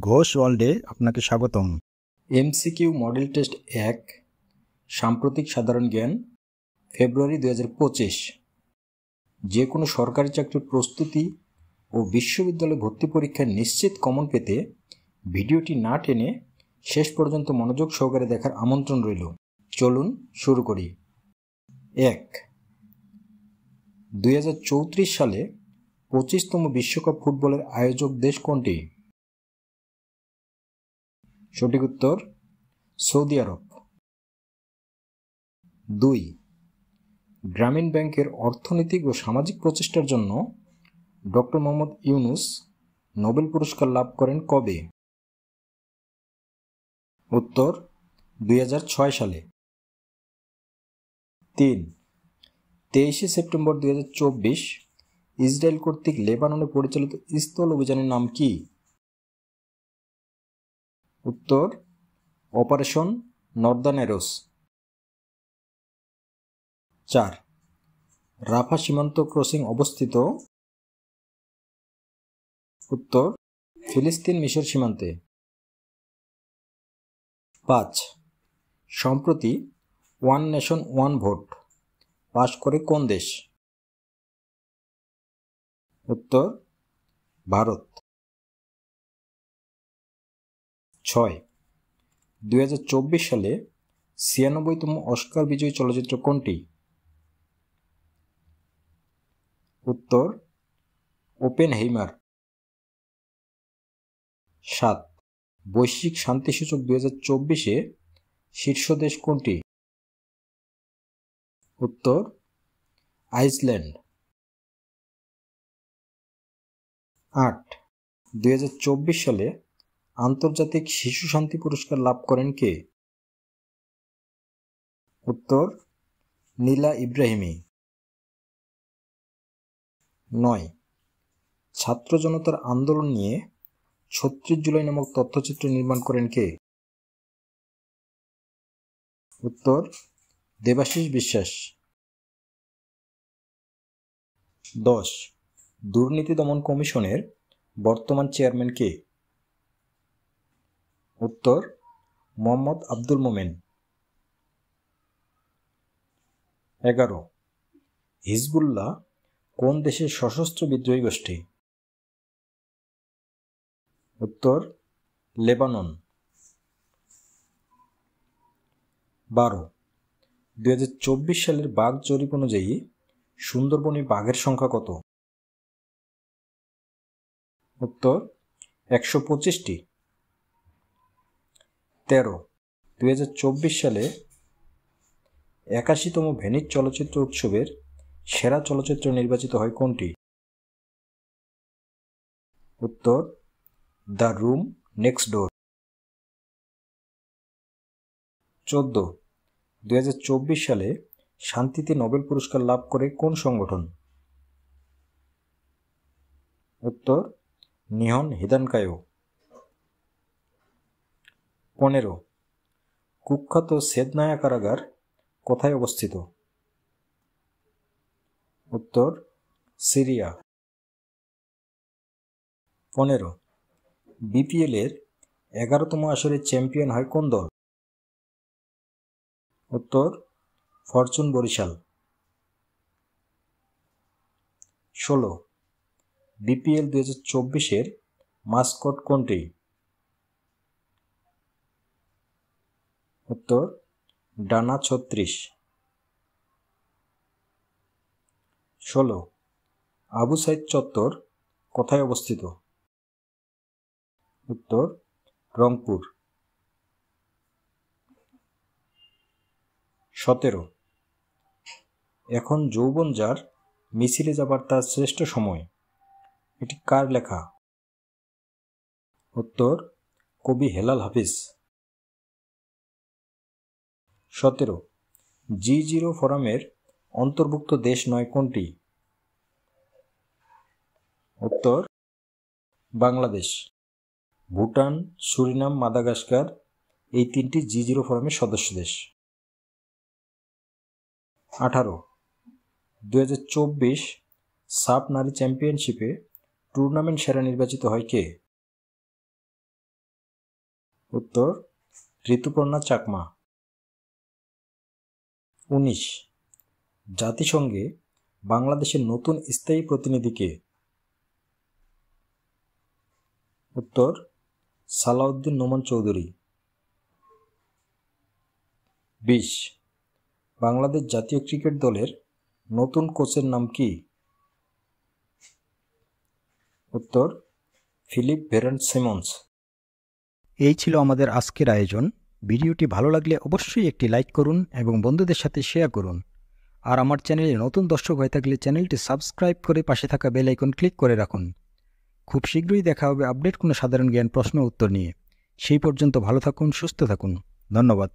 ঘোষ ওয়ার্ল্ডে আপনাকে স্বাগতম। এমসিকিউ মডেল টেস্ট 1 সাম্প্রতিক সাধারণ জ্ঞান ফেব্রুয়ারি 2025। যে কোনো সরকারি চাকরির প্রস্তুতি ও বিশ্ববিদ্যালয় ভর্তি পরীক্ষায় নিশ্চিত কমন পেতে ভিডিওটি না টেনে শেষ পর্যন্ত মনোযোগ সহকারে দেখার আমন্ত্রণ রইল। চলুন শুরু করি। 1. 2034 সালে 25তম বিশ্বকাপ ফুটবলের আয়োজক দেশ কোনটি? সঠিক উত্তর সৌদি আরব। 2. গ্রামীণ ব্যাংকের অর্থনৈতিক ও সামাজিক প্রচেষ্টার জন্য ডক্টর মোহাম্মদ ইউনূস নোবেল পুরস্কার লাভ করেন কবে? উত্তর 2006 সালে। 3. 23শে সেপ্টেম্বর 2024 ইসরায়েল কর্তৃক লেবাননে পরিচালিত স্থল অভিযানের নাম কি? উত্তর অপারেশন নর্দার্ন অ্যারোস। 4. রাফা সীমান্ত ক্রসিং অবস্থিত? উত্তর ফিলিস্তিন মিশর সীমান্তে। 5. সম্প্রতি ওয়ান নেশন ওয়ান ভোট পাশ করে কোন দেশ? উত্তর ভারত। 6. 2024 সালে 96তম অস্কার বিজয়ী চলচ্চিত্র কোনটি? উত্তর ওপেনহেইমার। 7. বৈশ্বিক শান্তিসূচক 2024-এ শীর্ষ দেশ কোনটি? উত্তর আইসল্যান্ড। 8. 2024 সালে আন্তর্জাতিক শিশু শান্তি পুরস্কার লাভ করেন কে? উত্তর নীলা ইব্রাহিমী। 9. ছাত্র জনতার আন্দোলন নিয়ে 36 জুলাই নামক তথ্যচিত্র নির্মাণ করেন কে? উত্তর দেবাশিস বিশ্বাস। 10. দুর্নীতি দমন কমিশনের বর্তমান চেয়ারম্যান কে? উত্তর মোহাম্মদ আব্দুল মোমেন। 11. হিজবুল্লাহ কোন দেশের সশস্ত্র বিদ্রোহী গোষ্ঠী? উত্তর লেবানন। 12. 2024 সালের বাঘ জরিপ অনুযায়ী সুন্দরবনে বাঘের সংখ্যা কত? উত্তর 125টি। 13. 2024 সালে 81তম ভেনিস চলচ্চিত্র উৎসবের সেরা চলচ্চিত্র নির্বাচিত হয় কোনটি? উত্তর দ্য রুম নেক্সট ডোর। 14. 2024 সালে শান্তিতে নোবেল পুরস্কার লাভ করে কোন সংগঠন? উত্তর নিহন হিদানকায়ো। 15. কুখ্যাত সেদনায়া কারাগার কোথায় অবস্থিত? উত্তর সিরিয়া। 15. বিপিএল এর 11তম আসরে চ্যাম্পিয়ন হয় কোন দল? উত্তর ফরচুন বরিশাল। 16. বিপিএল 2024-এর মাস্কট কোনটি? উত্তর ডানা 36। 16. আবু সাইদ চত্বর কোথায় অবস্থিত? উত্তর রংপুর। 17. এখন যৌবন যার মিছিলে যাবার তার শ্রেষ্ঠ সময়, এটি কার লেখা? উত্তর কবি হেলাল হাফিজ। 17. G0 ফোরামের অন্তর্ভুক্ত দেশ নয় কোনটি? উত্তর বাংলাদেশ। ভুটান, সুরিনাম, মাদাগাস্কার এই তিনটি G0 ফোরামের সদস্য দেশ। 18. 2024 সাফ নারী চ্যাম্পিয়নশিপে টুর্নামেন্ট সেরা নির্বাচিত হয় কে? উত্তর ঋতুপর্ণা চাকমা। 19 জাতিসংঘে বাংলাদেশের নতুন স্থায়ী প্রতিনিধি কে? উত্তর সালাউদ্দিন নোমান চৌধুরী। 20 বাংলাদেশ জাতীয় ক্রিকেট দলের নতুন কোচের নাম কি? উত্তর ফিলিপ ভেরান্ট সিমন্স। এই ছিল আমাদের আজকের আয়োজন। ভিডিওটি ভালো লাগলে অবশ্যই একটি লাইক করুন এবং বন্ধুদের সাথে শেয়ার করুন। আর আমার চ্যানেলে নতুন দর্শক হয়ে থাকলে চ্যানেলটি সাবস্ক্রাইব করে পাশে থাকা বেল আইকন ক্লিক করে রাখুন। খুব শীঘ্রই দেখা হবে আপডেট কোনো সাধারণ জ্ঞান প্রশ্ন উত্তর নিয়ে। সেই পর্যন্ত ভালো থাকুন, সুস্থ থাকুন। ধন্যবাদ।